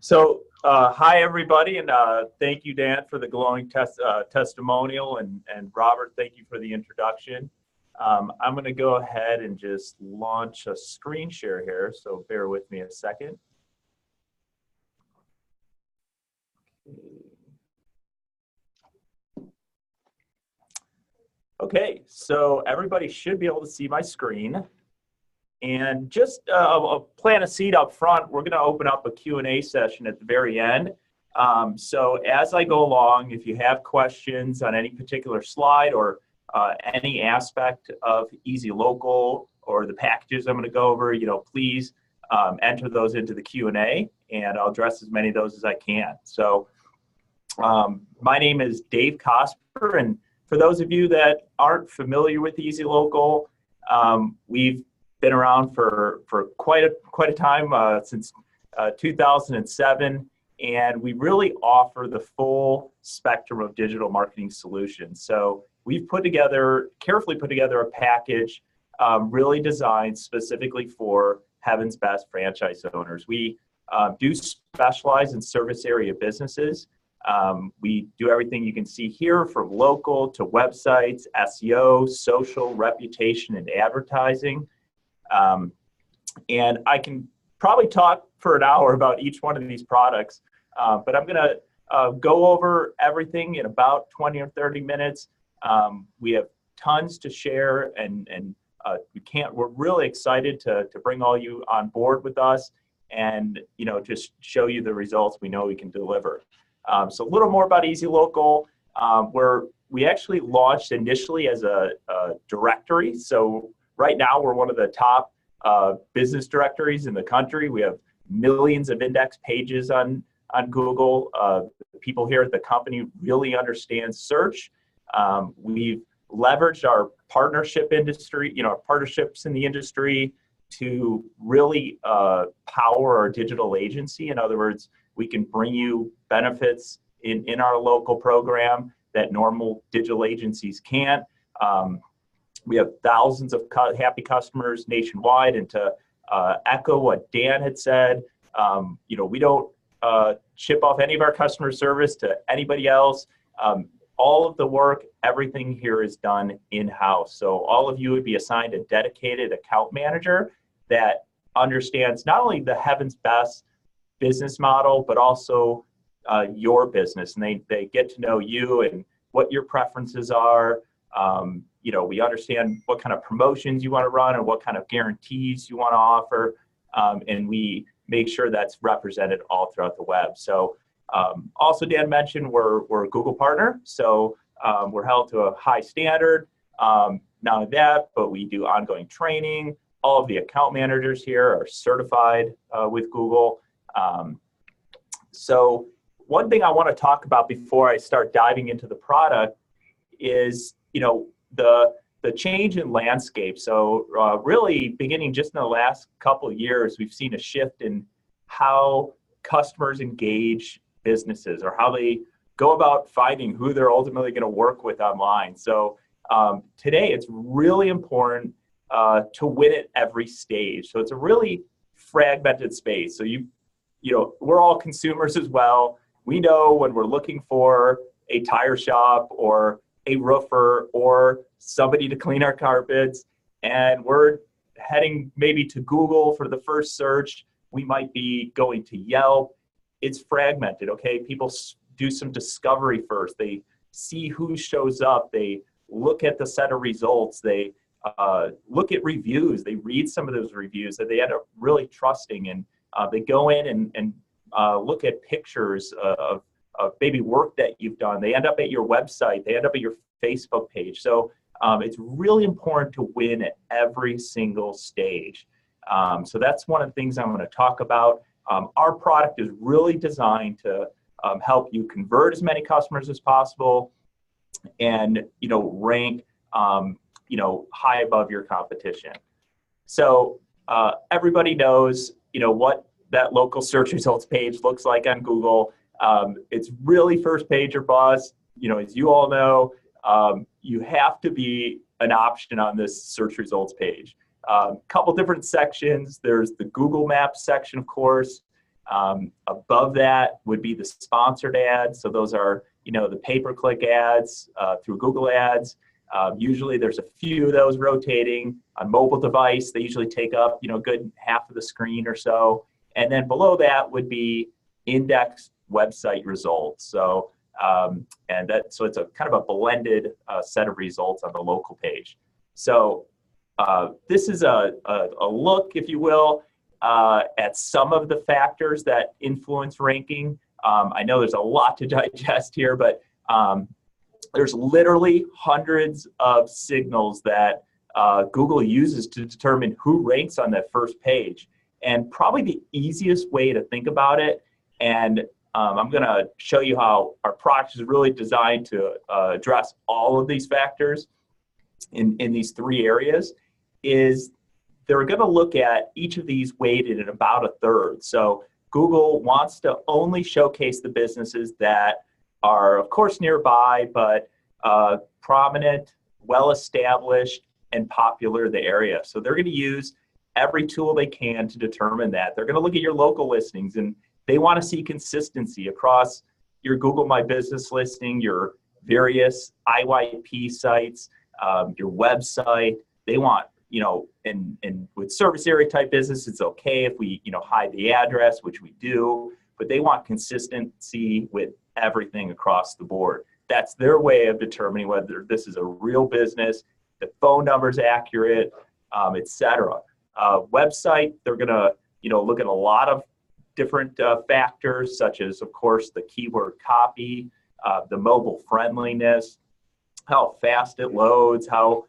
Hi everybody, and thank you, Dan, for the glowing testimonial, and Robert, thank you for the introduction. I'm going to go ahead and just launch a screen share here, so bear with me a second. Okay, so everybody should be able to see my screen. And just plant a seed up front, we're going to open up a Q&A session at the very end. So as I go along, if you have questions on any particular slide or any aspect of EasyLocal or the packages I'm going to go over, please enter those into the Q&A, and I'll address as many of those as I can. So my name is Dave Cosper, and for those of you that aren't familiar with EasyLocal, we've been around for quite a time, since 2007, and we really offer the full spectrum of digital marketing solutions. So we've carefully put together a package really designed specifically for Heaven's Best franchise owners. We do specialize in service area businesses. We do everything you can see here, from local to websites, SEO, social, reputation, and advertising. And I can probably talk for an hour about each one of these products, but I'm going to go over everything in about 20 or 30 minutes. We have tons to share, and we're really excited to bring all you on board with us and just show you the results we know we can deliver. So a little more about EasyLocal. We actually launched initially as a directory. So right now, we're one of the top business directories in the country. We have millions of index pages on Google. People here at the company really understand search. We've leveraged our partnership industry, our partnerships in the industry to really power our digital agency. In other words, we can bring you benefits in our local program that normal digital agencies can't. We have thousands of happy customers nationwide, and to echo what Dan had said, we don't ship off any of our customer service to anybody else. All of the work, everything here is done in-house. So all of you would be assigned a dedicated account manager that understands not only the Heaven's Best business model, but also your business, and they get to know you and what your preferences are. We understand what kind of promotions you want to run and what kind of guarantees you want to offer, and we make sure that's represented all throughout the web. So also, Dan mentioned we're a Google partner, so we're held to a high standard. Not only that, but we do ongoing training. All of the account managers here are certified with Google. So one thing I want to talk about before I start diving into the product is, the change in landscape. So really beginning just in the last couple of years, we've seen a shift in how customers engage businesses or how they go about finding who they're ultimately going to work with online. So today it's really important to win at every stage. So it's a really fragmented space. So we're all consumers as well. We know when we're looking for a tire shop or a roofer or somebody to clean our carpets, and we're heading maybe to Google for the first search. We might be going to Yelp. It's fragmented, okay? People do some discovery first. They see who shows up. They look at the set of results. They look at reviews. They read some of those reviews that they end up really trusting, and they go in and look at pictures of maybe work that you've done. They end up at your website. They end up at your Facebook page. So it's really important to win at every single stage. So that's one of the things I'm going to talk about. Our product is really designed to help you convert as many customers as possible and rank high above your competition. So everybody knows what that local search results page looks like on Google. It's really first page or bust. As you all know, you have to be an option on this search results page. Couple different sections. There's the Google Maps section, of course. Above that would be the sponsored ads. So those are, the pay-per-click ads through Google Ads. Usually there's a few of those rotating on mobile device. They usually take up, good half of the screen or so. And then below that would be indexed website results. So, so it's a kind of a blended set of results on the local page. So this is a look, if you will, at some of the factors that influence ranking. I know there's a lot to digest here, but there's literally hundreds of signals that Google uses to determine who ranks on that first page. And probably the easiest way to think about it, and I'm going to show you how our product is really designed to address all of these factors in these three areas, is they're going to look at each of these weighted at about a third. So Google wants to only showcase the businesses that are, of course, nearby, but prominent, well-established, and popular in the area. So they're going to use every tool they can to determine that. They're going to look at your local listings, and they want to see consistency across your Google My Business listing, your various IYP sites, your website. They want, and with service area type business, it's okay if we, hide the address, which we do, but they want consistency with everything across the board. That's their way of determining whether this is a real business, the phone number is accurate, et cetera. Website, they're going to, look at a lot of different factors, such as, of course, the keyword copy, the mobile friendliness, how fast it loads, how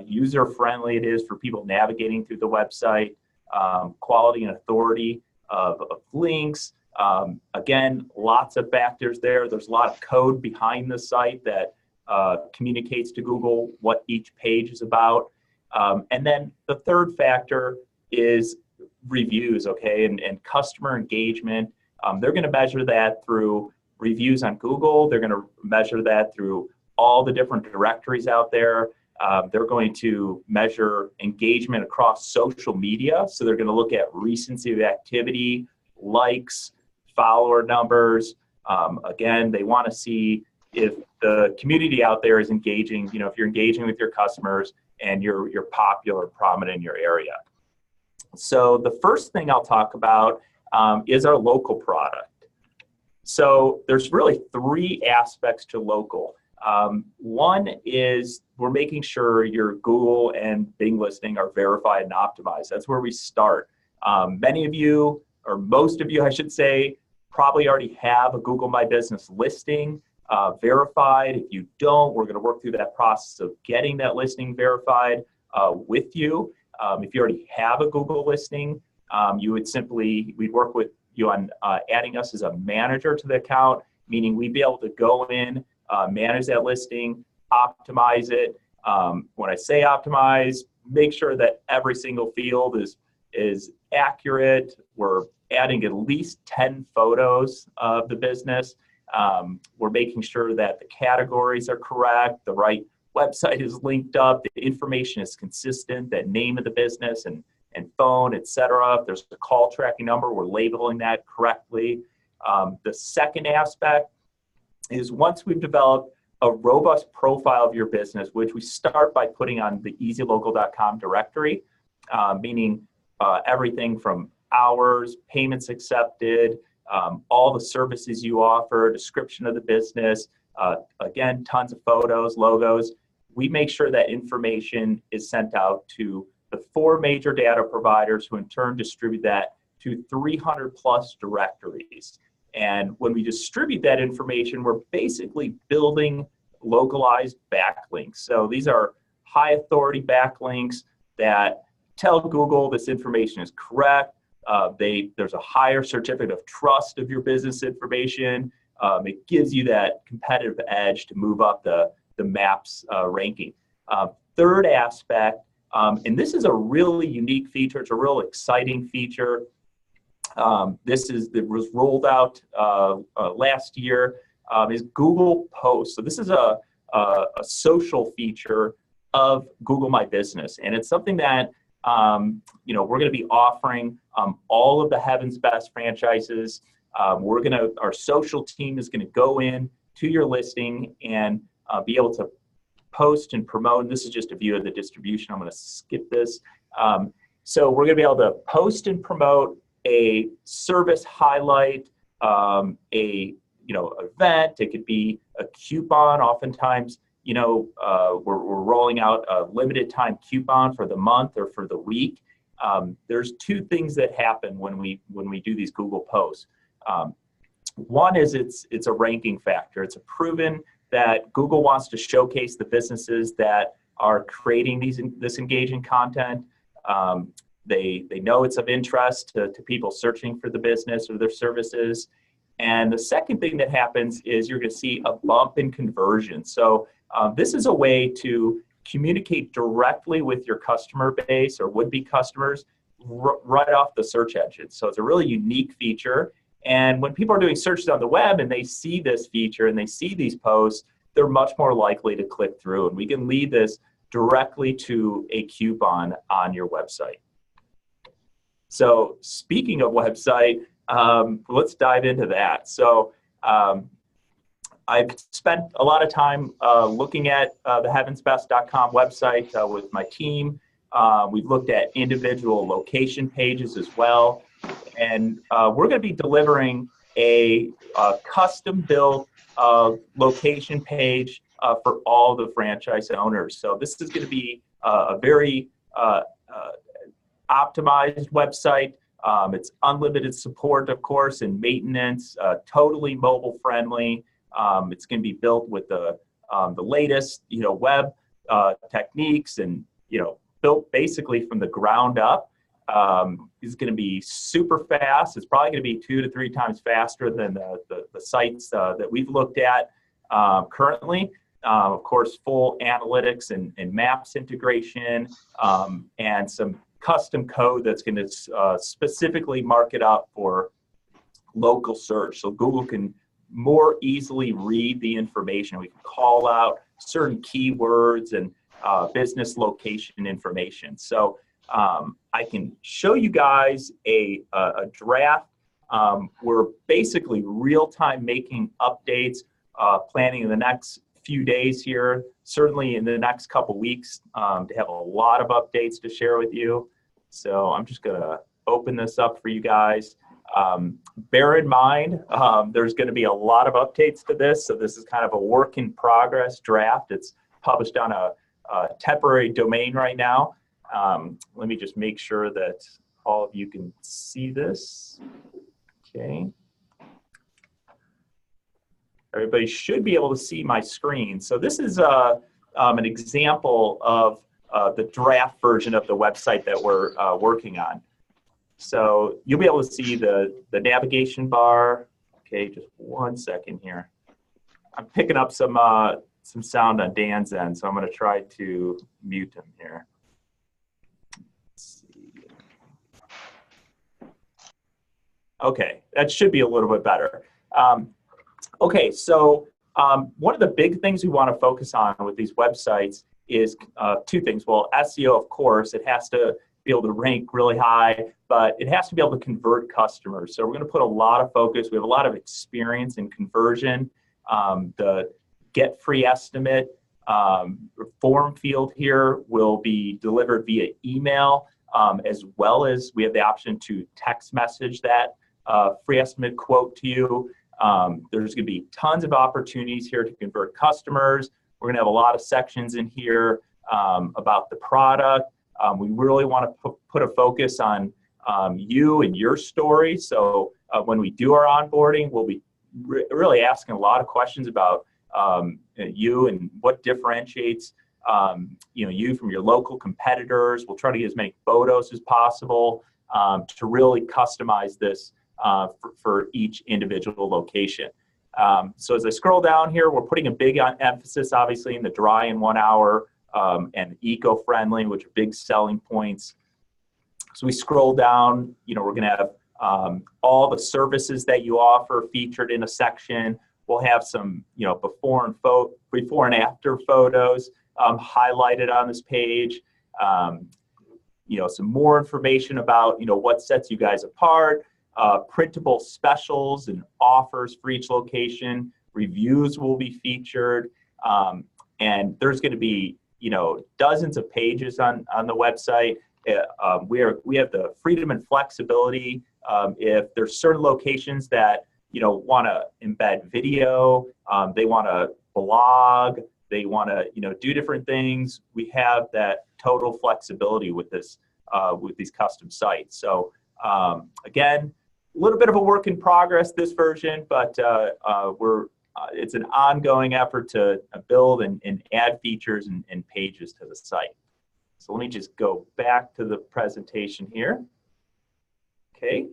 user-friendly it is for people navigating through the website, quality and authority of links. Again, lots of factors there. There's a lot of code behind the site that communicates to Google what each page is about. And then the third factor is reviews, okay, and customer engagement. They're going to measure that through reviews on Google. They're going to measure that through all the different directories out there. They're going to measure engagement across social media. So they're going to look at recency of activity, likes, follower numbers. Again, they want to see if the community out there is engaging, if you're engaging with your customers and you're popular, prominent in your area. So the first thing I'll talk about is our local product. So there's really three aspects to local. One is we're making sure your Google and Bing listing are verified and optimized. That's where we start. Many of you, or most of you, I should say, probably already have a Google My Business listing verified. If you don't, we're going to work through that process of getting that listing verified with you. If you already have a Google listing, we'd work with you on adding us as a manager to the account, meaning we'd be able to go in, manage that listing, optimize it. When I say optimize, make sure that every single field is accurate. We're adding at least 10 photos of the business. We're making sure that the categories are correct, the right website is linked up, the information is consistent, the name of the business and phone, et cetera. If there's a call tracking number, we're labeling that correctly. The second aspect is once we've developed a robust profile of your business, which we start by putting on the easylocal.com directory, meaning everything from hours, payments accepted, all the services you offer, description of the business, again, tons of photos, logos. We make sure that information is sent out to the 4 major data providers who in turn distribute that to 300 plus directories. And when we distribute that information, we're basically building localized backlinks. So these are high authority backlinks that tell Google this information is correct. There's a higher certificate of trust of your business information. It gives you that competitive edge to move up the maps ranking. Third aspect, and this is a really unique feature. It's a real exciting feature. It was rolled out last year, is Google Posts. So this is a social feature of Google My Business, and it's something that we're going to be offering all of the Heaven's Best franchises. Our social team is gonna go in to your listing and be able to post and promote. And this is just a view of the distribution. I'm gonna skip this. So we're gonna be able to post and promote a service highlight, event. It could be a coupon. Oftentimes, we're rolling out a limited time coupon for the month or for the week. There's two things that happen when we do these Google posts. One is it's a ranking factor. It's proven that Google wants to showcase the businesses that are creating this engaging content. They know it's of interest to people searching for the business or their services. And the second thing that happens is you're going to see a bump in conversion. So this is a way to communicate directly with your customer base or would-be customers right off the search engine. So it's a really unique feature. And when people are doing searches on the web and they see this feature and they see these posts, they're much more likely to click through. And we can lead this directly to a coupon on your website. So speaking of website, let's dive into that. So I've spent a lot of time looking at the heavensbest.com website with my team. We've looked at individual location pages as well. And we're going to be delivering a custom-built location page for all the franchise owners. So this is going to be a very optimized website. It's unlimited support, of course, and maintenance, totally mobile friendly. It's going to be built with the latest, web techniques and, built basically from the ground up. It's going to be super fast. It's probably going to be 2 to 3 times faster than the sites that we've looked at currently. Of course, full analytics and maps integration and some custom code that's going to specifically mark it up for local search. So Google can more easily read the information. We can call out certain keywords and business location information. So I can show you guys a draft. We're basically real-time making updates, planning in the next few days here, certainly in the next couple weeks, to have a lot of updates to share with you. So I'm just going to open this up for you guys. Bear in mind, there's going to be a lot of updates to this. So this is kind of a work in progress draft. It's published on a temporary domain right now. Let me just make sure that all of you can see this. Okay. Everybody should be able to see my screen. So this is an example of the draft version of the website that we're working on. So you'll be able to see the navigation bar. Okay, just 1 second here. I'm picking up some sound on Dan's end, so I'm going to try to mute him here. Let's see. Okay, that should be a little bit better. Okay, so one of the big things we want to focus on with these websites is 2 things. Well, SEO, of course, it has to be able to rank really high, but it has to be able to convert customers. So we're going to put a lot of focus. We have a lot of experience in conversion. The get free estimate form field here will be delivered via email, as well as we have the option to text message that free estimate quote to you. There's going to be tons of opportunities here to convert customers. We're going to have a lot of sections in here about the product. We really want to put a focus on you and your story. So when we do our onboarding, we'll be really asking a lot of questions about you and what differentiates you from your local competitors. We'll try to get as many photos as possible to really customize this for each individual location. So as I scroll down here, we're putting a big emphasis, obviously, in the dry in 1 hour and eco-friendly, which are big selling points. So we scroll down, we're going to have all the services that you offer featured in a section. We'll have some, before and after photos highlighted on this page. some more information about, what sets you guys apart, printable specials and offers for each location. Reviews will be featured. And there's going to be, dozens of pages on the website. We have the freedom and flexibility. If there's certain locations that, want to embed video, they want to blog, they want to, do different things. We have that total flexibility with this, with these custom sites. So again, a little bit of a work in progress, this version, but it's an ongoing effort to build and add features and pages to the site. So let me just go back to the presentation here. Okay.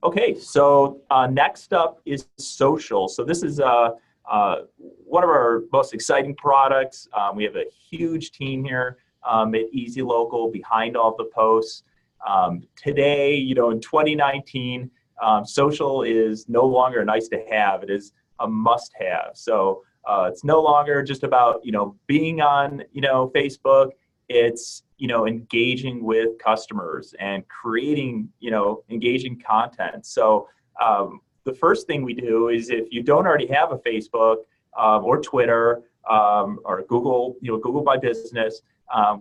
Okay, so next up is social. So this is one of our most exciting products. We have a huge team here at Easy Local behind all the posts. Today, in 2019, social is no longer a nice to have, it is a must have. So it's no longer just about, being on, Facebook. It's, engaging with customers and creating, engaging content. So the first thing we do is, if you don't already have a Facebook or Twitter or Google, Google My Business,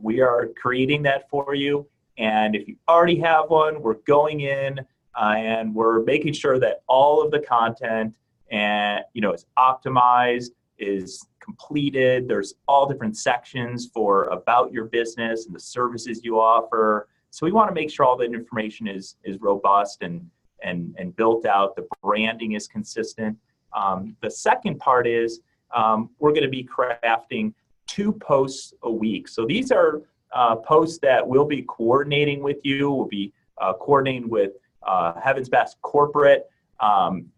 we are creating that for you. And if you already have one, we're going in and we're making sure that all of the content and is optimized, is completed. There's all different sections for about your business and the services you offer. So we want to make sure all that information is robust and built out. The branding is consistent. The second part is we're going to be crafting 2 posts a week. So these are posts that we'll be coordinating with you. We'll be coordinating with Heaven's Best Corporate.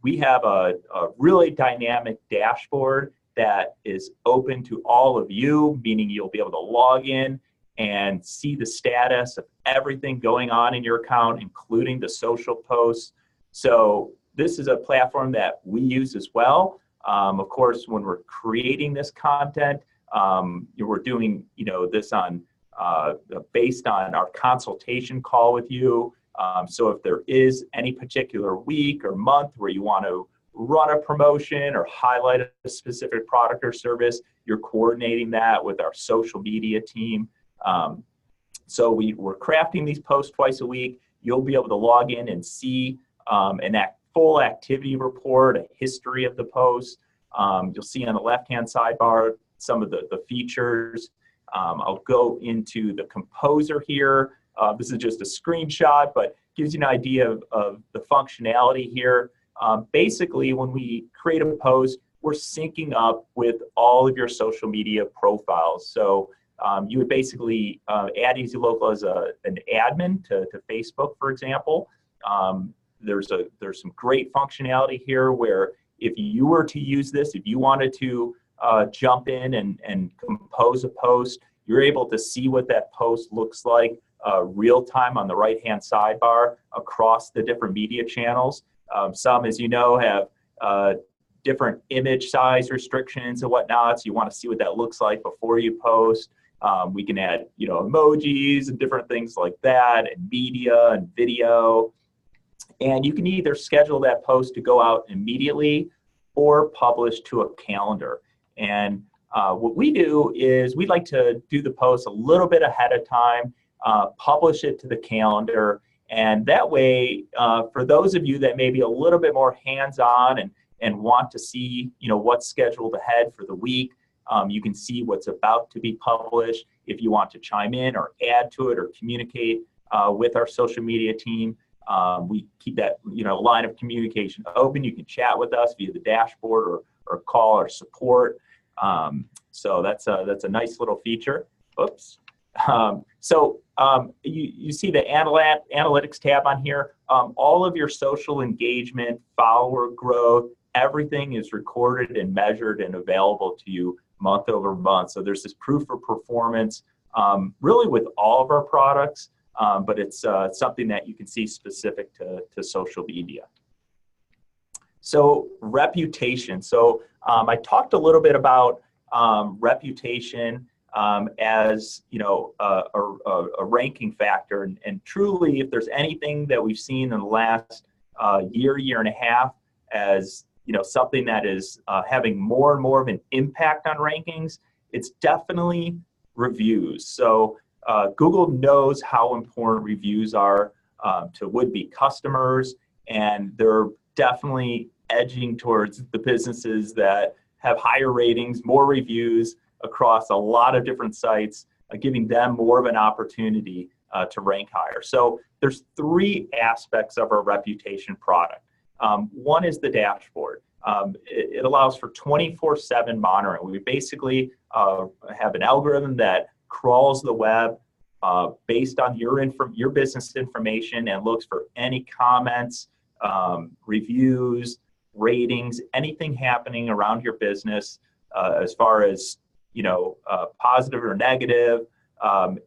We have a really dynamic dashboard that is open to all of you, meaning you'll be able to log in and see the status of everything going on in your account, including the social posts. So this is a platform that we use as well. Of course, when we're creating this content, we're doing this on based on our consultation call with you. So if there is any particular week or month where you want to run a promotion or highlight a specific product or service, you're coordinating that with our social media team. So we're crafting these posts twice a week. You'll be able to log in and see full activity report, a history of the post. You'll see on the left-hand sidebar some of the features. I'll go into the composer here. This is just a screenshot, but gives you an idea of the functionality here. Basically, when we create a post, we're syncing up with all of your social media profiles. So you would basically add Easy Local as an admin to Facebook, for example. There's some great functionality here where if you were to use this, if you wanted to jump in and compose a post, you're able to see what that post looks like real time on the right-hand sidebar across the different media channels. Some, as you know, have different image size restrictions and whatnot, so you want to see what that looks like before you post. We can add, emojis and different things like that, and media and video. And you can either schedule that post to go out immediately or publish to a calendar. And what we do is we like to do the post a little bit ahead of time, publish it to the calendar, and that way, for those of you that may be a little bit more hands-on and want to see, what's scheduled ahead for the week, you can see what's about to be published. If you want to chime in or add to it or communicate with our social media team, we keep that line of communication open. You can chat with us via the dashboard or call our support. So that's a nice little feature. Oops. You see the analytics tab on here. All of your social engagement, follower growth, everything is recorded and measured and available to you month over month. So there's this proof of performance really with all of our products, but it's something that you can see specific to social media. So reputation. So I talked a little bit about reputation. as a ranking factor. And truly, if there's anything that we've seen in the last year and a half as something that is having more and more of an impact on rankings, it's definitely reviews. So Google knows how important reviews are to would-be customers, and they're definitely edging towards the businesses that have higher ratings, more reviews across a lot of different sites, giving them more of an opportunity to rank higher. So there's three aspects of our reputation product. One is the dashboard. It allows for 24/7 monitoring. We basically have an algorithm that crawls the web based on your business information and looks for any comments, reviews, ratings, anything happening around your business as far as positive or negative,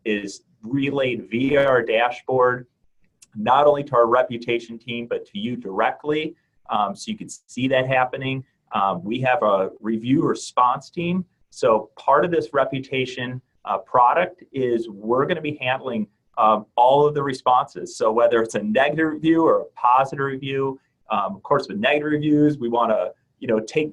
is relayed via our dashboard, not only to our reputation team, but to you directly, so you can see that happening. We have a review response team. So part of this reputation product is we're going to be handling all of the responses. So whether it's a negative review or a positive review, of course, with negative reviews, we want to take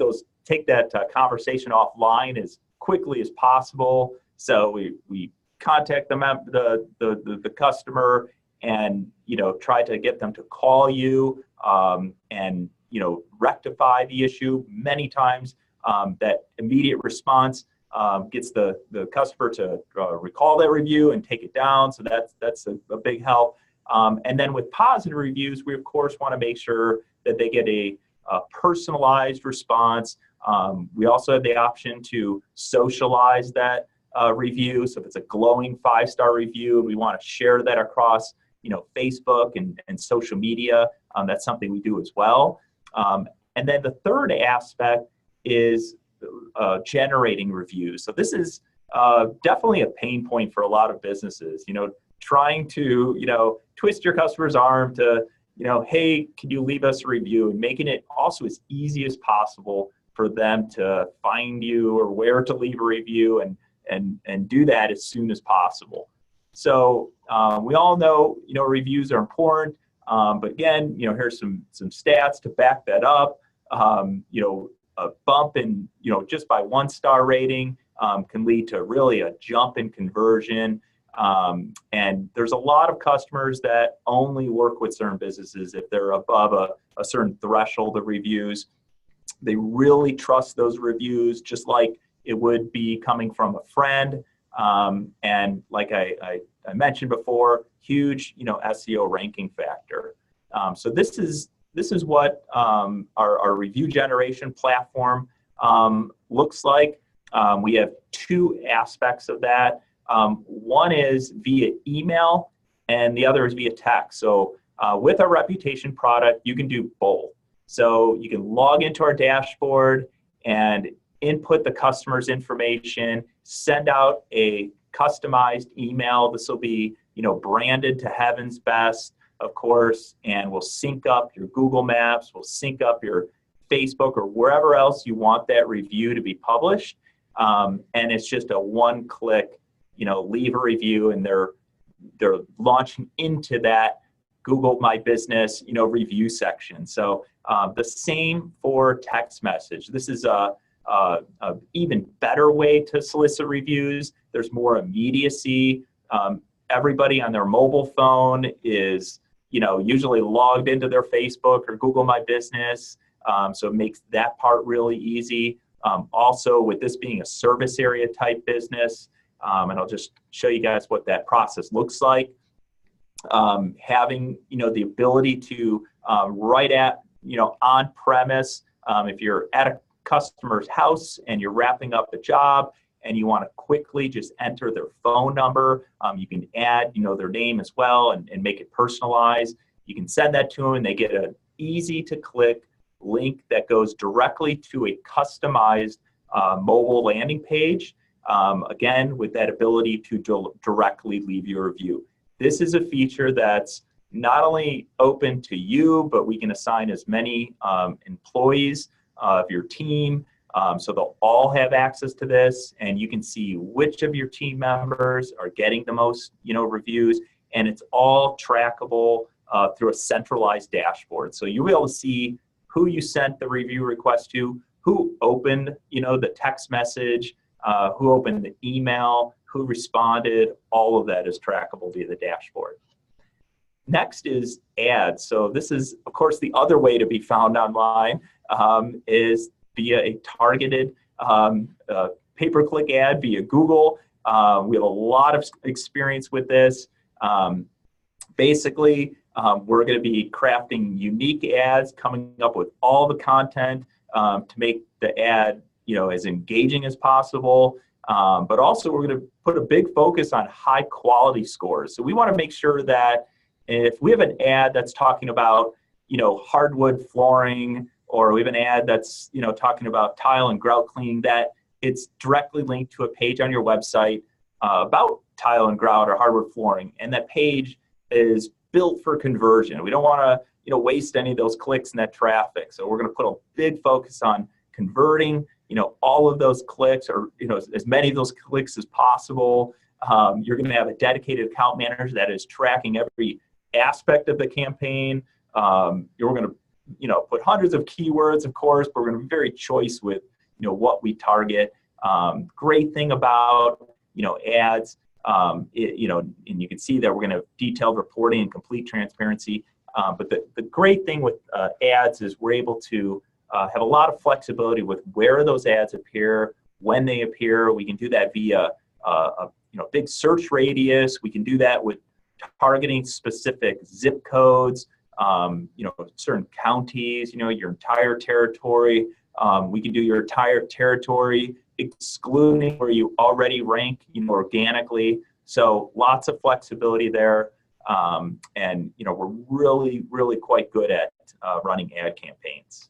that conversation offline as quickly as possible. So we contact the customer and try to get them to call you and rectify the issue. Many times that immediate response gets the customer to recall that review and take it down. So that's a big help. And then with positive reviews, we of course want to make sure that they get a personalized response. We also have the option to socialize that review. So if it's a glowing 5-star review, we want to share that across Facebook and social media. That's something we do as well. And then the third aspect is generating reviews. So this is definitely a pain point for a lot of businesses, trying to, twist your customer's arm to, hey, can you leave us a review, and making it also as easy as possible for them to find you or where to leave a review and do that as soon as possible. So we all know, reviews are important, but again, here's some stats to back that up. A bump in, just by 1-star rating can lead to really a jump in conversion. And there's a lot of customers that only work with certain businesses if they're above a certain threshold of reviews. They really trust those reviews, just like it would be coming from a friend. And like I mentioned before, huge, SEO ranking factor. So this is what our review generation platform looks like. We have two aspects of that. One is via email, and the other is via text. So with our reputation product, you can do both. So you can log into our dashboard and input the customer's information, send out a customized email. This will be, branded to Heaven's Best, of course, and we'll sync up your Google Maps, we'll sync up your Facebook or wherever else you want that review to be published. And it's just a one-click, leave a review, and they're launching into that Google My Business, review section. So the same for text message. This is a even better way to solicit reviews. There's more immediacy. Everybody on their mobile phone is, usually logged into their Facebook or Google My Business. So it makes that part really easy. Also, with this being a service area type business, and I'll just show you guys what that process looks like. Having, the ability to right at, on premise, if you're at a customer's house and you're wrapping up a job and you want to quickly just enter their phone number, you can add, their name as well and make it personalized. You can send that to them and they get an easy to click link that goes directly to a customized mobile landing page. Again, with that ability to directly leave your review. This is a feature that's not only open to you, but we can assign as many employees of your team So they'll all have access to this, and you can see which of your team members are getting the most, reviews, and it's all trackable through a centralized dashboard. So you'll be able to see who you sent the review request to, who opened, the text message, who opened the email, who responded. All of that is trackable via the dashboard. Next is ads. So this is, of course, the other way to be found online is via a targeted pay-per-click ad via Google. We have a lot of experience with this. Basically, we're going to be crafting unique ads, coming up with all the content to make the ad, as engaging as possible. But also, we're going to put a big focus on high quality scores. So we want to make sure that if we have an ad that's talking about, hardwood flooring, or we have an ad that's, talking about tile and grout cleaning, that it's directly linked to a page on your website about tile and grout or hardwood flooring, and that page is built for conversion. We don't want to, waste any of those clicks and that traffic. So we're going to put a big focus on converting, all of those clicks, or as many of those clicks as possible. You're going to have a dedicated account manager that is tracking every aspect of the campaign. You're going to, put hundreds of keywords, of course, but we're going to be very choice with, what we target. Great thing about, ads, and you can see that we're going to have detailed reporting and complete transparency. But the great thing with ads is we're able to have a lot of flexibility with where those ads appear, when they appear. We can do that via a big search radius. We can do that with targeting specific zip codes, certain counties, your entire territory. We can do your entire territory excluding where you already rank, organically. So lots of flexibility there. And, we're really, really quite good at running ad campaigns.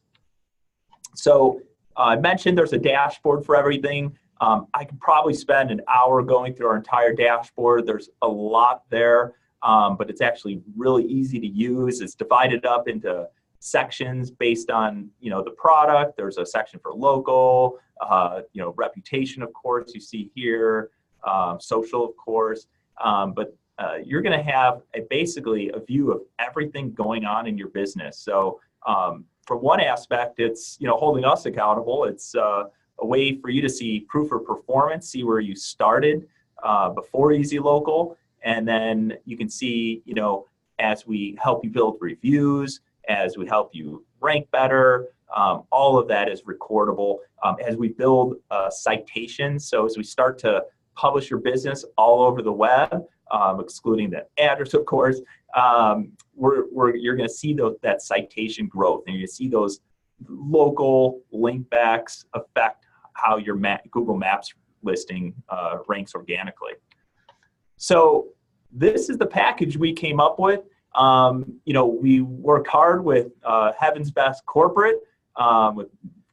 So I mentioned there's a dashboard for everything. I could probably spend an hour going through our entire dashboard. There's a lot there, but it's actually really easy to use. It's divided up into sections based on, the product. There's a section for local, reputation, of course, you see here, social, of course, but you're going to have basically a view of everything going on in your business. So for one aspect, it's, holding us accountable. It's a way for you to see proof of performance, see where you started before Easy Local. And then you can see, as we help you build reviews, as we help you rank better, all of that is recordable. As we build citations, so as we start to publish your business all over the web, excluding the address, of course, you're going to see that citation growth, and you're going to see those local link backs affect how your Google Maps listing ranks organically. So this is the package we came up with. We work hard with Heaven's Best Corporate. We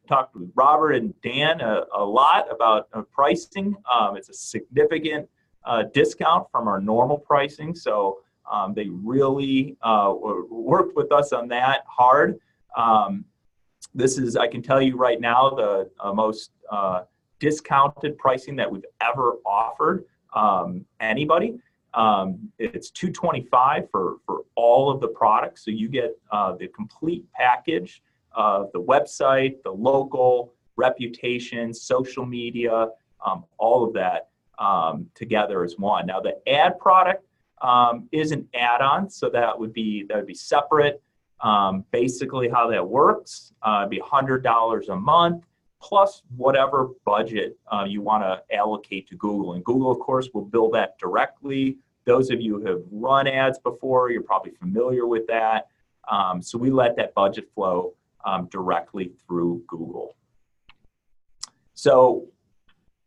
talked with Robert and Dan a lot about pricing. It's a significant discount from our normal pricing. So they really worked with us on that hard. This is, I can tell you right now, the most discounted pricing that we've ever offered anybody. It's $225 for all of the products. So you get the complete package of the website, the local, reputation, social media, all of that together as one. Now the ad product is an add-on, so that would be separate. Basically how that works, it'd be $100 a month plus whatever budget you want to allocate to Google. And Google, of course, will bill that directly. Those of you who have run ads before, you're probably familiar with that. So we let that budget flow directly through Google. So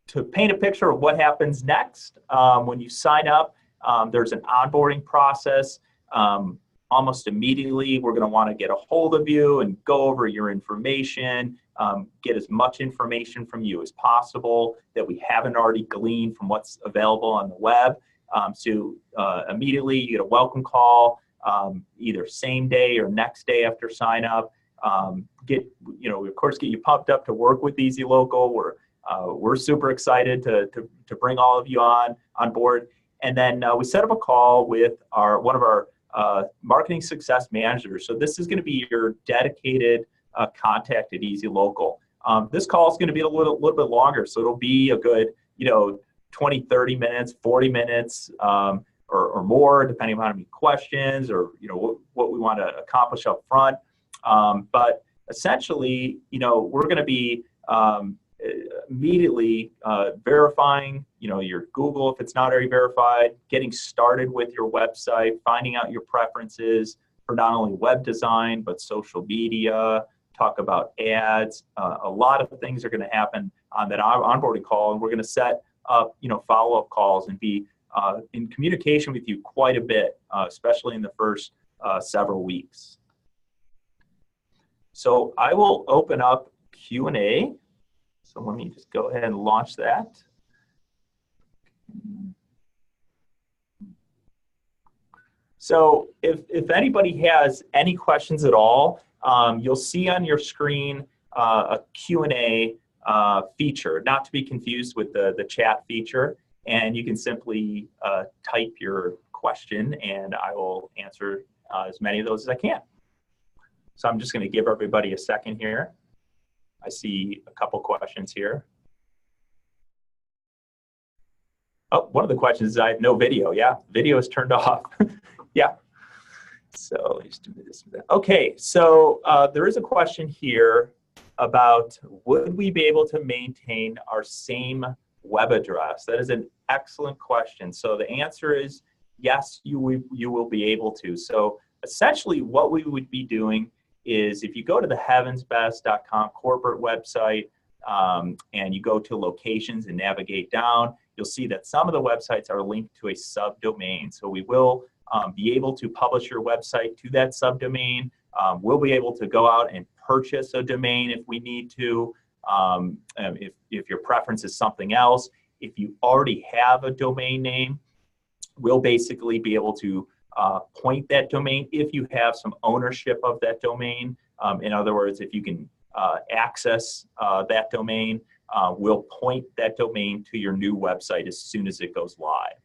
to paint a picture of what happens next, when you sign up, there's an onboarding process. Almost immediately, we're going to want to get a hold of you and go over your information, get as much information from you as possible that we haven't already gleaned from what's available on the web. So immediately you get a welcome call, either same day or next day after sign up. of course, get you pumped up to work with Easy Local. We're super excited to bring all of you on board. And then we set up a call with one of our marketing success managers. So this is going to be your dedicated contact at Easy Local. This call is going to be a little bit longer, so it'll be a good 20, 30 minutes, 40 minutes, or more, depending on how many questions or what we want to accomplish up front. But essentially, we're going to be immediately verifying, your Google if it's not already verified, getting started with your website, finding out your preferences for not only web design but social media. Talk about ads. A lot of things are going to happen on that onboarding call, and we're going to set up, follow-up calls and be in communication with you quite a bit, especially in the first several weeks. So I will open up Q&A. So let me just go ahead and launch that. So if anybody has any questions at all, you'll see on your screen a Q&A feature, not to be confused with the chat feature. And you can simply type your question and I will answer as many of those as I can. So I'm just going to give everybody a second here. I see a couple questions here. Oh, one of the questions is I have no video. Yeah, video is turned off. Yeah. So let's do this. Okay, so there is a question here about would we be able to maintain our same web address? That is an excellent question. So the answer is yes, you will be able to. So essentially what we would be doing is if you go to the heavensbest.com corporate website and you go to locations and navigate down, you'll see that some of the websites are linked to a subdomain. So we will be able to publish your website to that subdomain. We'll be able to go out and purchase a domain if we need to, if your preference is something else. If you already have a domain name, we'll basically be able to point that domain if you have some ownership of that domain. In other words, if you can access that domain, we'll point that domain to your new website as soon as it goes live.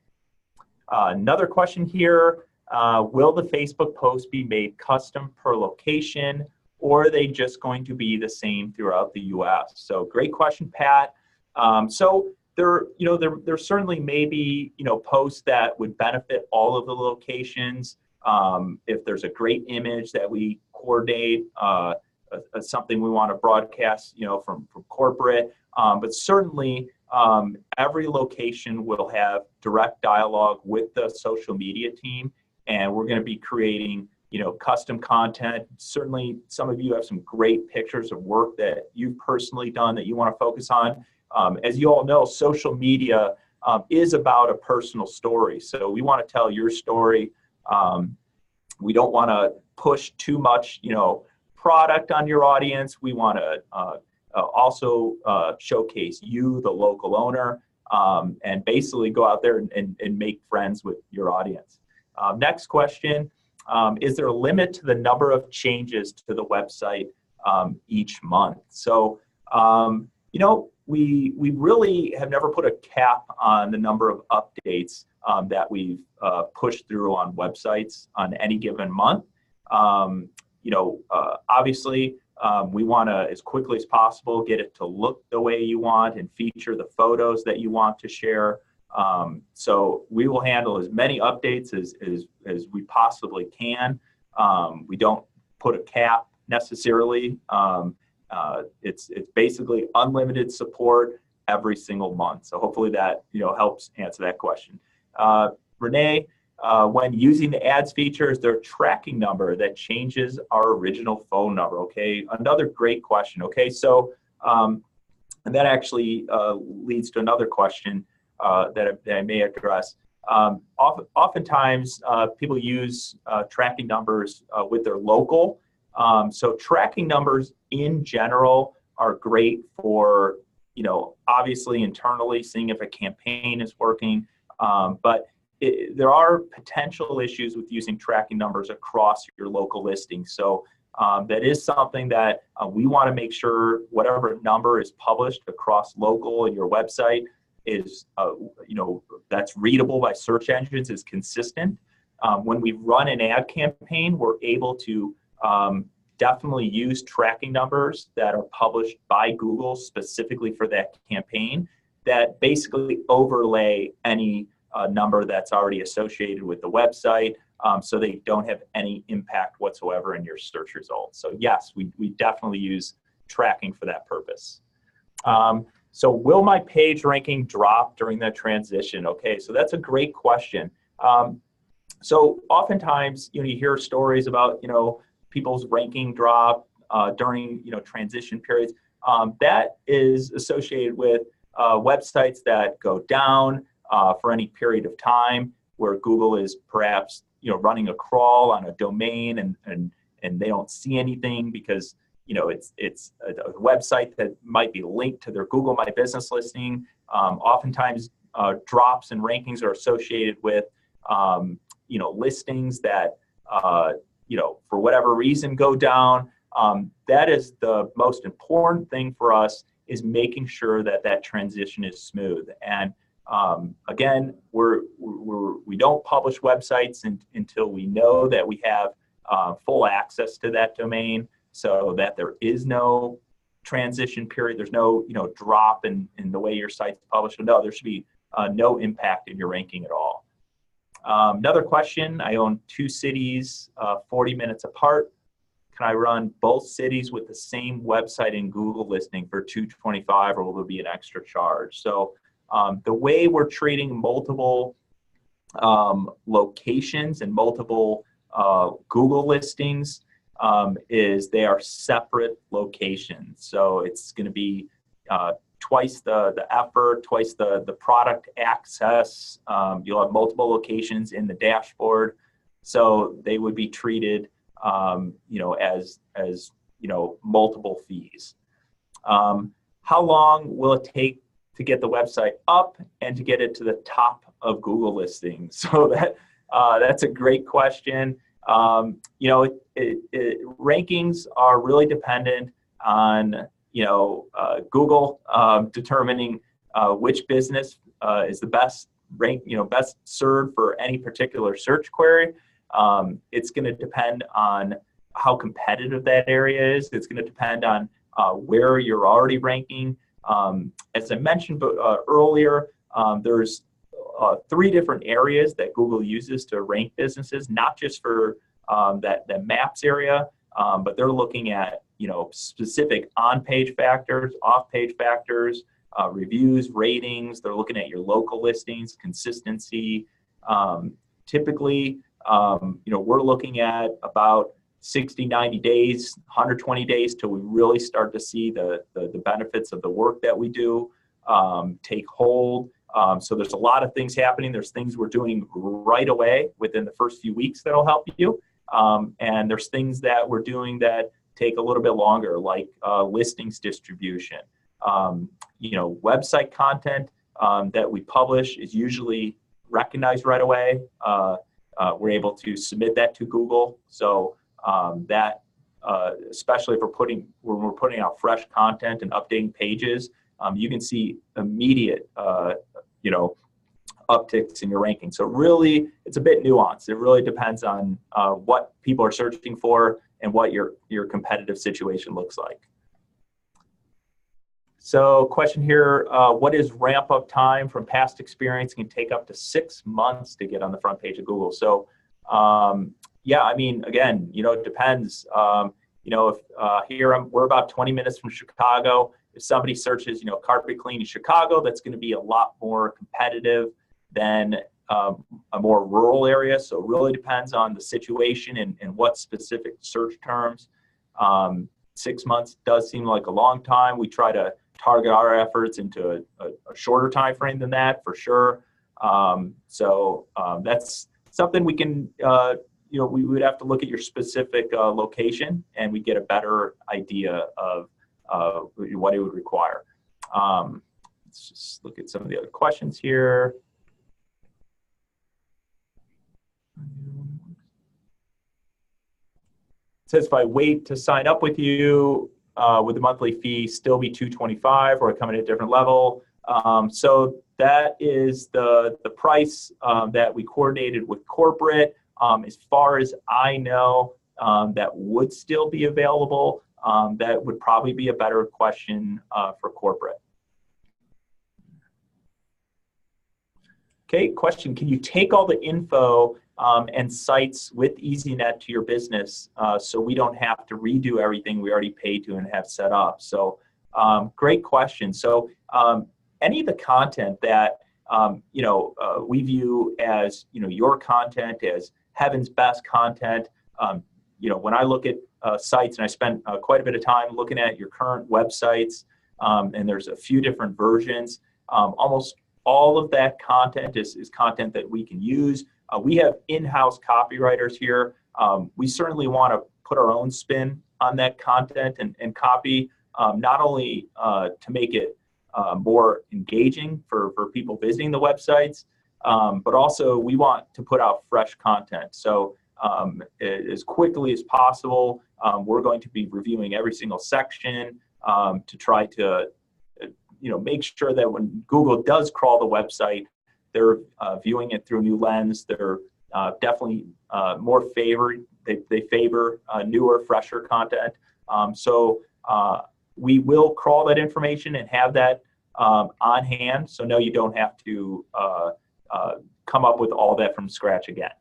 Another question here, will the Facebook posts be made custom per location, or are they just going to be the same throughout the US? So great question, Pat. So there certainly may be, posts that would benefit all of the locations. If there's a great image that we coordinate, something we want to broadcast, from corporate, but certainly every location will have direct dialogue with the social media team, and we're going to be creating, custom content. Certainly, some of you have some great pictures of work that you've personally done that you want to focus on. As you all know, social media is about a personal story. So we want to tell your story. We don't want to push too much, product on your audience. We want to also showcase you, the local owner, and basically go out there and make friends with your audience. Next question, is there a limit to the number of changes to the website each month? So, we really have never put a cap on the number of updates that we've pushed through on websites on any given month. Obviously, we want to, as quickly as possible, get it to look the way you want and feature the photos that you want to share. So we will handle as many updates as we possibly can. We don't put a cap necessarily. It's basically unlimited support every single month. So hopefully that helps answer that question. Renee, when using the ads feature, is there a tracking number that changes our original phone number? Okay, another great question. Okay, so and that actually leads to another question that I may address. Oftentimes, people use tracking numbers with their local. So tracking numbers in general are great for, obviously internally seeing if a campaign is working, but there are potential issues with using tracking numbers across your local listing. So That is something that we want to make sure whatever number is published across local and your website is, that's readable by search engines, is consistent. When we run an ad campaign, we're able to definitely use tracking numbers that are published by Google specifically for that campaign that basically overlay any number that's already associated with the website, so they don't have any impact whatsoever in your search results. So yes, we definitely use tracking for that purpose. So will my page ranking drop during that transition? Okay, so that's a great question. So oftentimes, you hear stories about, people's ranking drop during, transition periods. That is associated with websites that go down for any period of time, where Google is perhaps, running a crawl on a domain and they don't see anything because, it's a website that might be linked to their Google My Business listing. Oftentimes, drops in rankings are associated with, listings that, for whatever reason go down. That is the most important thing for us, is making sure that that transition is smooth. And again, we don't publish websites until we know that we have full access to that domain, so that there is no transition period. There's no drop in the way your site's published. No, there should be no impact in your ranking at all. Another question: I own 2 cities 40 minutes apart. Can I run both cities with the same website and Google listing for $225, or will there be an extra charge? So the way we're treating multiple locations and multiple Google listings is they are separate locations. So it's going to be twice the effort, twice the product access. You'll have multiple locations in the dashboard, so they would be treated as multiple fees. How long will it take to get the website up and to get it to the top of Google listings? So that's a great question. Rankings are really dependent on Google determining which business is the best best served for any particular search query. It's going to depend on how competitive that area is. It's going to depend on where you're already ranking. As I mentioned earlier, there's 3 different areas that Google uses to rank businesses, not just for that maps area, but they're looking at specific on-page factors, off-page factors, reviews, ratings. They're looking at your local listings, consistency. Typically, we're looking at about 60, 90 days, 120 days till we really start to see the benefits of the work that we do take hold. So there's a lot of things happening. There's things we're doing right away within the first few weeks that'll help you. And there's things that we're doing that take a little bit longer, like listings distribution. Website content that we publish is usually recognized right away. We're able to submit that to Google. So that, especially if when we're putting out fresh content and updating pages, you can see immediate, upticks in your ranking. So really, it's a bit nuanced. It really depends on what people are searching for and what your competitive situation looks like. So question here, what is ramp up time? From past experience, it can take up to 6 months to get on the front page of Google. So again, it depends. We're about 20 minutes from Chicago. If somebody searches, carpet cleaning Chicago, that's going to be a lot more competitive than a more rural area. So it really depends on the situation and what specific search terms. 6 months does seem like a long time. We try to target our efforts into a shorter time frame than that, for sure. That's something we can, we would have to look at your specific location, and we get a better idea of what it would require. Let's just look at some of the other questions here. says if I wait to sign up with you, would the monthly fee still be $225 or come at a different level? So that is the price that we coordinated with corporate. As far as I know, that would still be available. That would probably be a better question for corporate. Okay, question, can you take all the info and sites with EasyNet to your business so we don't have to redo everything we already paid to and have set up? So great question. So any of the content that we view as your content as heaven's best content, when I look at sites, and I spent quite a bit of time looking at your current websites, and there's a few different versions, almost all of that content is content that we can use. We have in-house copywriters here. We certainly want to put our own spin on that content and copy, not only to make it more engaging for people visiting the websites, but also we want to put out fresh content. So as quickly as possible, we're going to be reviewing every single section to try to make sure that when Google does crawl the website, they're viewing it through a new lens. They're definitely more favored. They favor newer, fresher content. So we will crawl that information and have that on hand. So no, you don't have to come up with all that from scratch again.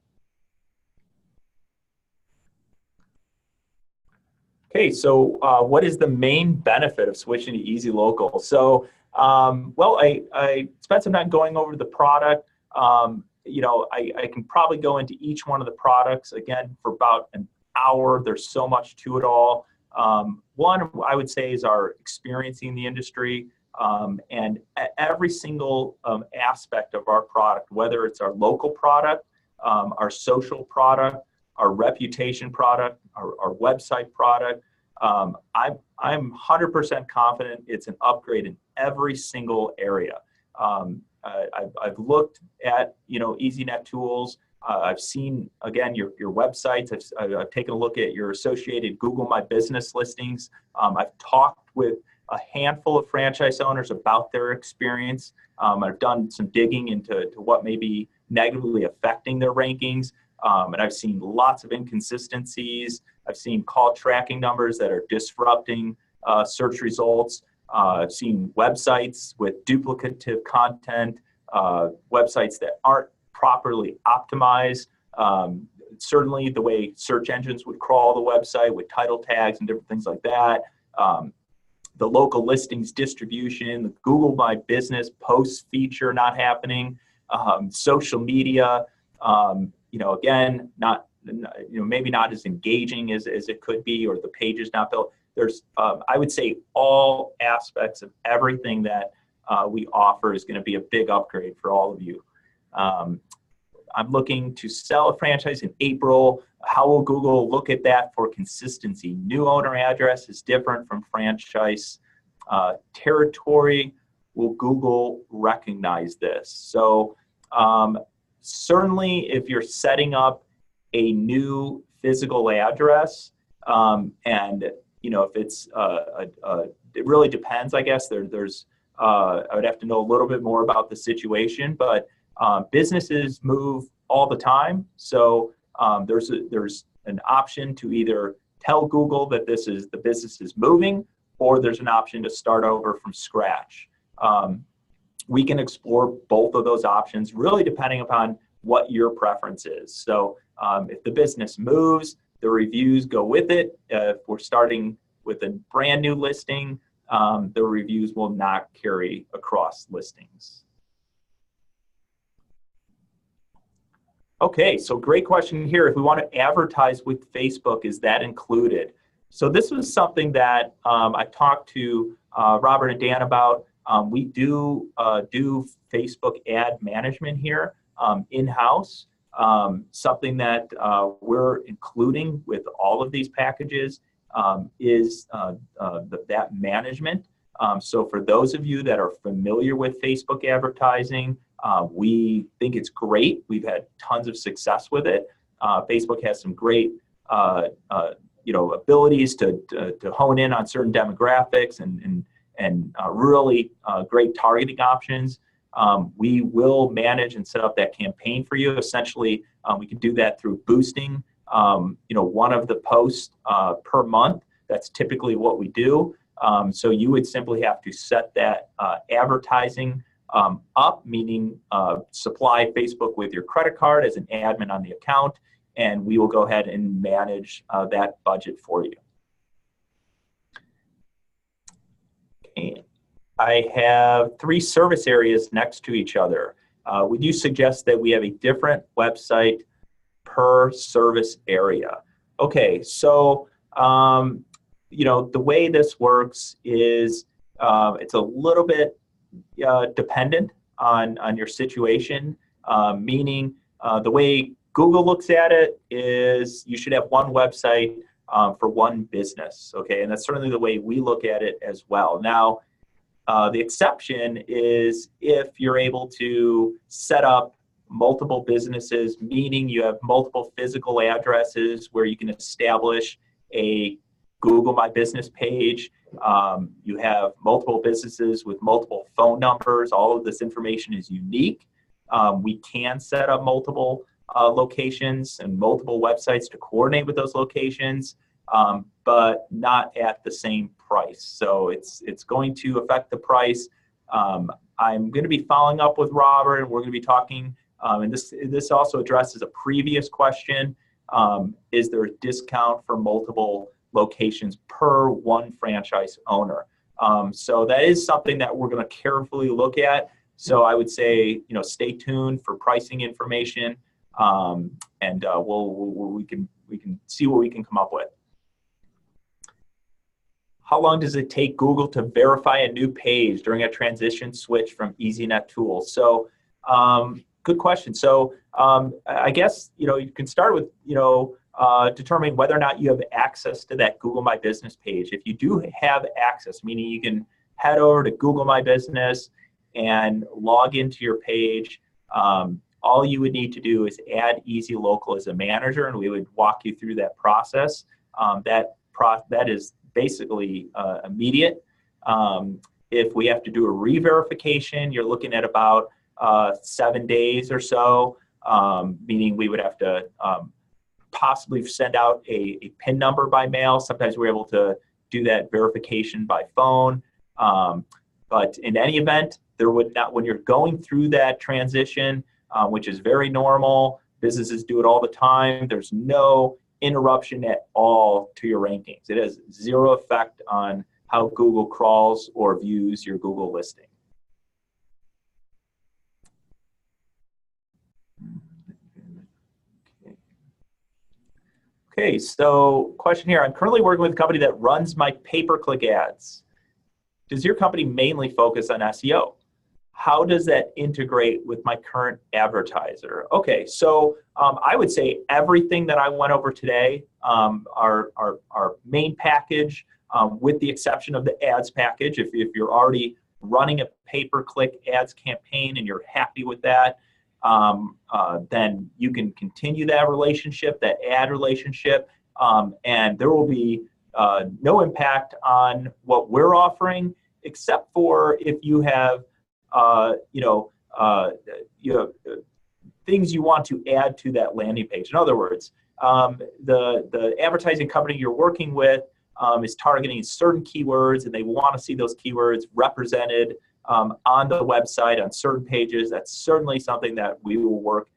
Okay, so what is the main benefit of switching to EasyLocal? So, well, I spent some time going over the product. I can probably go into each one of the products again for about an hour. There's so much to it all. One, I would say, is our experience in the industry, and every single aspect of our product, whether it's our local product, our social product, our reputation product, our website product. I'm 100% confident it's an upgrade in every single area. I've looked at EasyNet tools. I've seen again your websites. I've taken a look at your associated Google My Business listings. I've talked with a handful of franchise owners about their experience. I've done some digging into what may be negatively affecting their rankings. And I've seen lots of inconsistencies. I've seen call tracking numbers that are disrupting search results. I've seen websites with duplicative content, websites that aren't properly optimized. Certainly the way search engines would crawl the website with title tags and different things like that. The local listings distribution, the Google My Business posts feature not happening, social media, again, not, maybe not as engaging as it could be, or the page is not built. There's, I would say, all aspects of everything that we offer is going to be a big upgrade for all of you. I'm looking to sell a franchise in April. How will Google look at that for consistency? New owner address is different from franchise territory. Will Google recognize this? So certainly if you're setting up a new physical address, and if it's it really depends, I guess. There's I would have to know a little bit more about the situation, but businesses move all the time. So there's an option to either tell Google that the business is moving, or there's an option to start over from scratch. We can explore both of those options, really depending upon what your preference is. So if the business moves, the reviews go with it. If we're starting with a brand new listing, the reviews will not carry across listings. Okay, so great question here. If we want to advertise with Facebook, is that included? So this was something that I talked to Robert and Dan about. We do Facebook ad management here in-house. Something that we're including with all of these packages is that management. So for those of you that are familiar with Facebook advertising, we think it's great. We've had tons of success with it. Facebook has some great abilities to hone in on certain demographics and really great targeting options. We will manage and set up that campaign for you. Essentially, we can do that through boosting, one of the posts per month. That's typically what we do. So you would simply have to set that advertising up, meaning supply Facebook with your credit card as an admin on the account, and we will go ahead and manage that budget for you. Okay. I have 3 service areas next to each other. We do suggest that we have a different website per service area. Okay, so the way this works is it's a little bit dependent on your situation, meaning the way Google looks at it is you should have one website for one business, okay? And that's certainly the way we look at it as well. Now, the exception is if you're able to set up multiple businesses, meaning you have multiple physical addresses where you can establish a Google My Business page. You have multiple businesses with multiple phone numbers. All of this information is unique. We can set up multiple locations and multiple websites to coordinate with those locations, but not at the same price. So it's going to affect the price. I'm going to be following up with Robert, and we're going to be talking, and this also addresses a previous question. Is there a discount for multiple locations per one franchise owner? So that is something that we're going to carefully look at. So I would say, stay tuned for pricing information, and we can see what we can come up with. How long does it take Google to verify a new page during a transition switch from EasyNet tools? So good question. So I guess, you can start with, determining whether or not you have access to that Google My Business page. If you do have access, meaning you can head over to Google My Business and log into your page, all you would need to do is add EasyLocal as a manager, and we would walk you through that process. That is basically immediate. If we have to do a re-verification, you're looking at about 7 days or so, meaning we would have to possibly send out a PIN number by mail. Sometimes we're able to do that verification by phone. But in any event, there would not, when you're going through that transition, which is very normal, businesses do it all the time, there's no interruption at all to your rankings. It has zero effect on how Google crawls or views your Google listing. Okay, so question here. I'm currently working with a company that runs my pay-per-click ads. Does your company mainly focus on SEO? How does that integrate with my current advertiser? Okay, so I would say everything that I went over today, our main package, with the exception of the ads package, if you're already running a pay-per-click ads campaign and you're happy with that, then you can continue that relationship, that ad relationship, and there will be no impact on what we're offering, except for if you have things you want to add to that landing page. In other words, the advertising company you're working with is targeting certain keywords, and they want to see those keywords represented on the website on certain pages. That's certainly something that we will work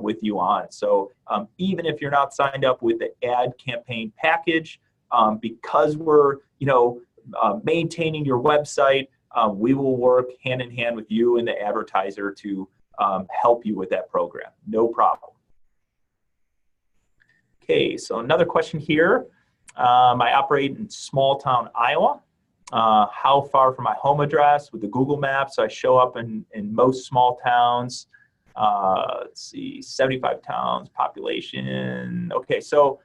with you on. So even if you're not signed up with the ad campaign package, because we're maintaining your website, we will work hand in hand with you and the advertiser to help you with that program. No problem. Okay, so another question here. I operate in small town Iowa. How far from my home address with the Google Maps? I show up in most small towns. Let's see, 75 towns, population. Okay, so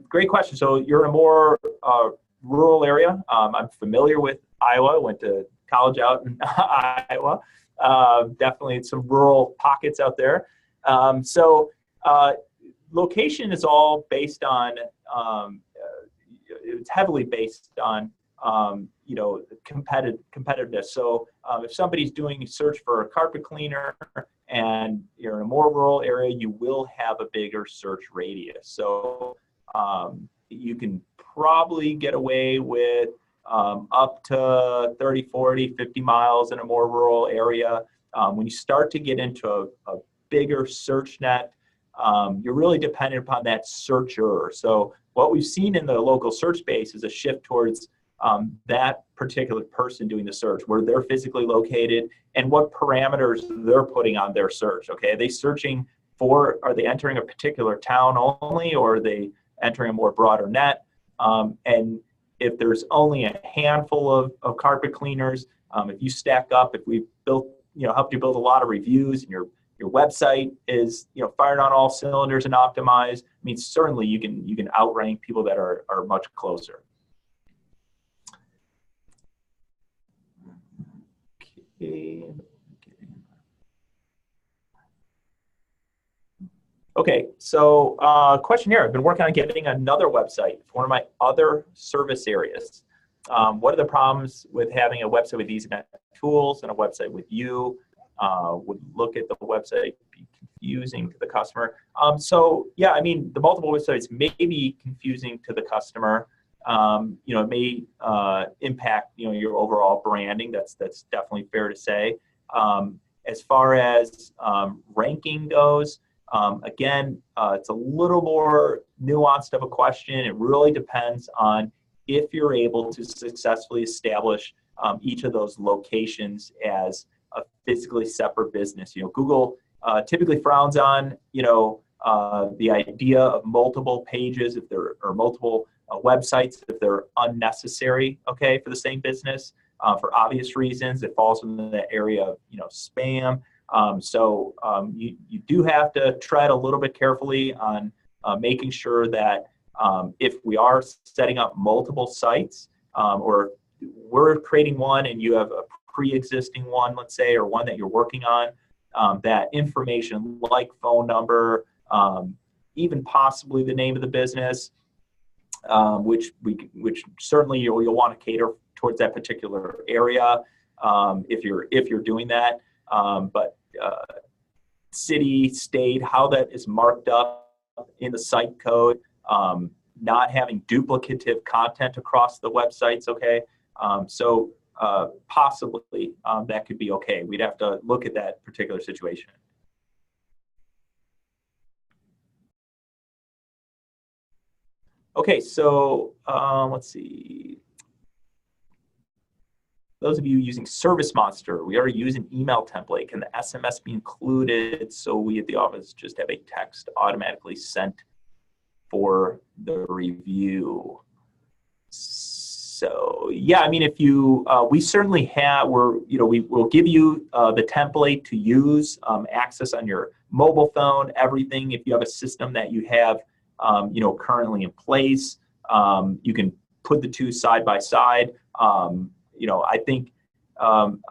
great question. So you're in a more rural area. I'm familiar with Iowa. Went to college out in Iowa. Definitely some rural pockets out there. So location is all based on it's heavily based on competitiveness. So if somebody's doing a search for a carpet cleaner and you're in a more rural area, you will have a bigger search radius. So you can probably get away with up to 30, 40, 50 miles in a more rural area. When you start to get into a bigger search net, you're really dependent upon that searcher. So what we've seen in the local search space is a shift towards that particular person doing the search, where they're physically located and what parameters they're putting on their search. Okay, are they searching for, are they entering a particular town only, or are they entering a more broader net? And if there's only a handful of carpet cleaners, if you stack up, if we built, helped you build a lot of reviews, and your website is firing on all cylinders and optimized, I mean, certainly you can outrank people that are much closer. Okay, so question here. I've been working on getting another website for one of my other service areas. What are the problems with having a website with Ethernet tools and a website with you? Would look at the website be confusing to the customer? So yeah, I mean, the multiple websites may be confusing to the customer. It may impact your overall branding. That's definitely fair to say. As far as ranking goes, again, it's a little more nuanced of a question. It really depends on if you're able to successfully establish each of those locations as a physically separate business. Google typically frowns on the idea of multiple pages if there are multiple websites if they're unnecessary, okay, for the same business. For obvious reasons, it falls in the area of spam. So you do have to tread a little bit carefully on making sure that if we are setting up multiple sites, or we're creating one and you have a pre-existing one, let's say, or one that you're working on, that information like phone number, even possibly the name of the business, which certainly you'll want to cater towards that particular area if you're doing that. But city, state, how that is marked up in the site code, not having duplicative content across the websites, okay? So possibly that could be okay. We'd have to look at that particular situation. Okay, so let's see. Those of you using Service Monster, we already use an email template. Can the SMS be included so we at the office just have a text automatically sent for the review? So yeah, I mean, if you, we certainly have, we will give you the template to use, access on your mobile phone, everything. If you have a system that you have, currently in place, you can put the two side by side. I think,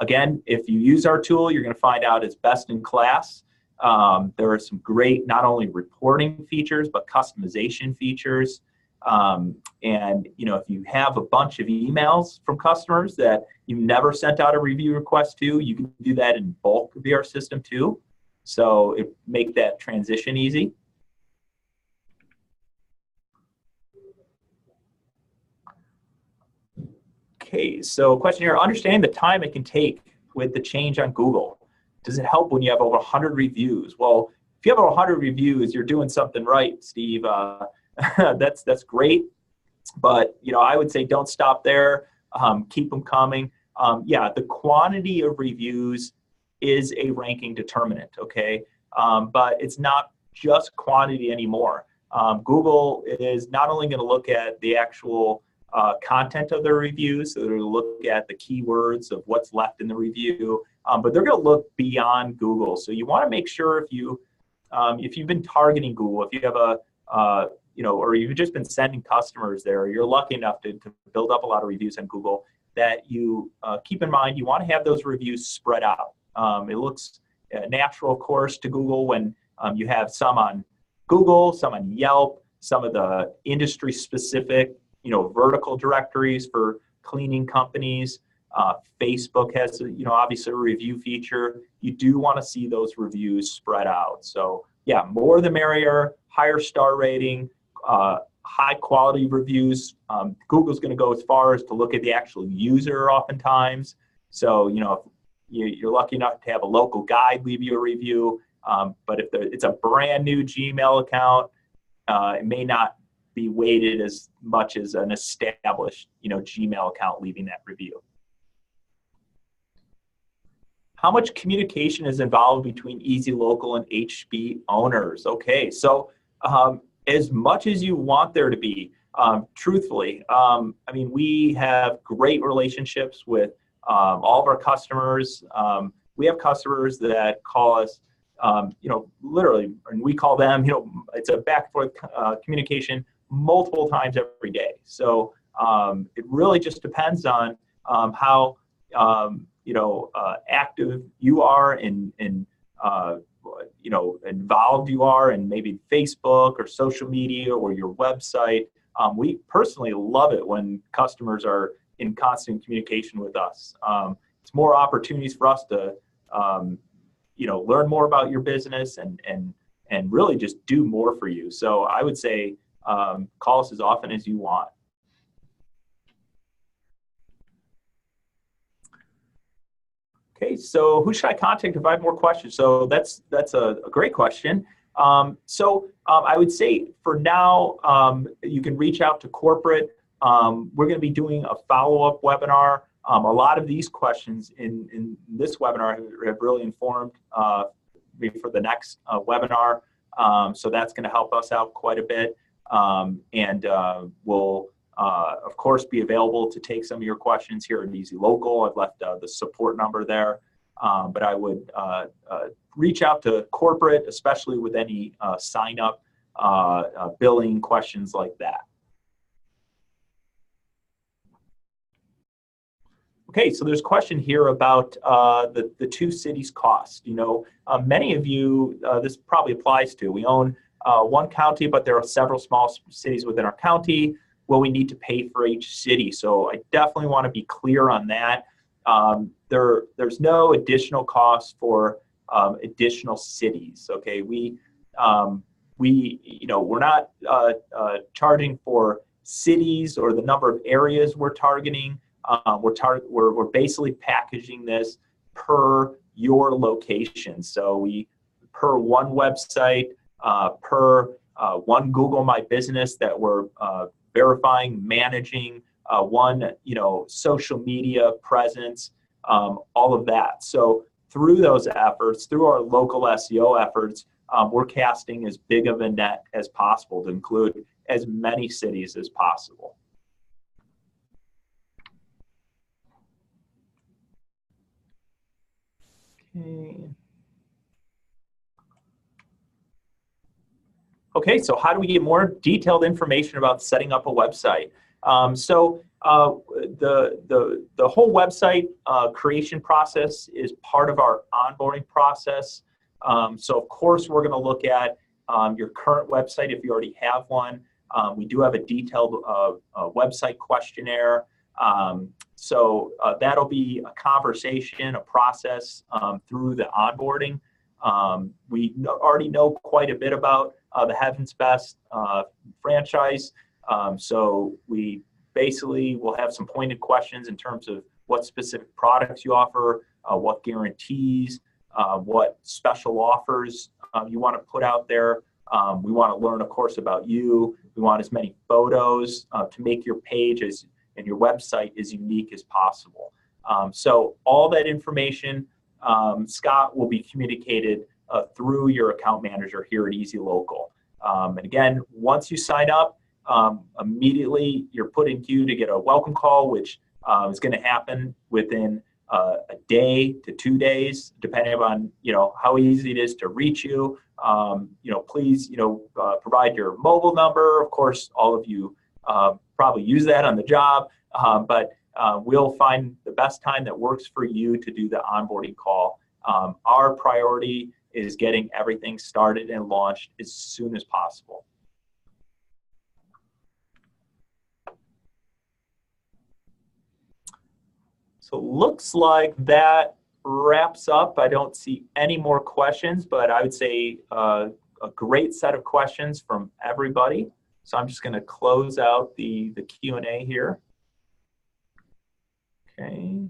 again, if you use our tool, you're going to find out it's best in class. There are some great, not only reporting features, but customization features. And, if you have a bunch of emails from customers that you never sent out a review request to, you can do that in bulk via our system too. So it make that transition easy. Okay, so question here, understanding the time it can take with the change on Google. Does it help when you have over 100 reviews? Well, if you have over 100 reviews, you're doing something right, Steve. That's great. But, I would say don't stop there. Keep them coming. Yeah, the quantity of reviews is a ranking determinant, okay? But it's not just quantity anymore. Google is not only going to look at the actual content of the reviews, so they're going to look at the keywords of what's left in the review, but they're going to look beyond Google. So you want to make sure if you've been targeting Google, if you have or you've just been sending customers there, you're lucky enough to build up a lot of reviews on Google, that you keep in mind you want to have those reviews spread out. It looks natural, of course, to Google when you have some on Google, some on Yelp, some of the industry-specific vertical directories for cleaning companies. Facebook has, obviously a review feature. You do want to see those reviews spread out. So yeah, more the merrier, higher star rating, high quality reviews. Google's going to go as far as to look at the actual user oftentimes. So, if you're lucky enough to have a local guide leave you a review, but if it's a brand new Gmail account, it may not be weighted as much as an established, Gmail account leaving that review. How much communication is involved between EasyLocal and HB owners? Okay, so as much as you want there to be, truthfully, we have great relationships with all of our customers. We have customers that call us, literally, and we call them, it's a back and forth communication multiple times every day. So it really just depends on how active you are and involved you are in maybe Facebook or social media or your website. We personally love it when customers are in constant communication with us. It's more opportunities for us to learn more about your business and really just do more for you. So I would say call us as often as you want. Okay, so who should I contact if I have more questions? So that's a great question. I would say for now, you can reach out to corporate. We're going to be doing a follow-up webinar. A lot of these questions in this webinar have really informed me for the next webinar. So that's going to help us out quite a bit. We'll, of course, be available to take some of your questions here at EasyLocal. I've left the support number there. But I would reach out to corporate, especially with any sign-up, billing questions like that. Okay, so there's a question here about the two cities' cost. Many of you, this probably applies to. We own one county, but there are several small cities within our county. Will we need to pay for each city? So I definitely want to be clear on that. There's no additional cost for additional cities. Okay, we're not charging for cities or the number of areas we're targeting. We're basically packaging this per your location. So per one website, per one Google My Business that we're verifying, managing, one social media presence, all of that. So through those efforts, through our local SEO efforts, we're casting as big of a net as possible to include as many cities as possible. Okay, so how do we get more detailed information about setting up a website? The whole website creation process is part of our onboarding process. So of course we're going to look at your current website if you already have one. We do have a detailed website questionnaire. So that'll be a conversation, a process through the onboarding. We already know quite a bit about the Heaven's Best franchise. So we basically will have some pointed questions in terms of what specific products you offer, what guarantees, what special offers you want to put out there. We want to learn, of course, about you. We want as many photos to make your page and your website as unique as possible. So all that information, Scott, will be communicated through your account manager here at EasyLocal. And again, once you sign up, immediately you're put in queue to get a welcome call, which is going to happen within a day to 2 days, depending on how easy it is to reach you. Please provide your mobile number. Of course, all of you probably use that on the job, but we'll find the best time that works for you to do the onboarding call. Our priority is getting everything started and launched as soon as possible. So looks like that wraps up. I don't see any more questions, but I would say a great set of questions from everybody. So I'm just going to close out the Q&A here. Okay.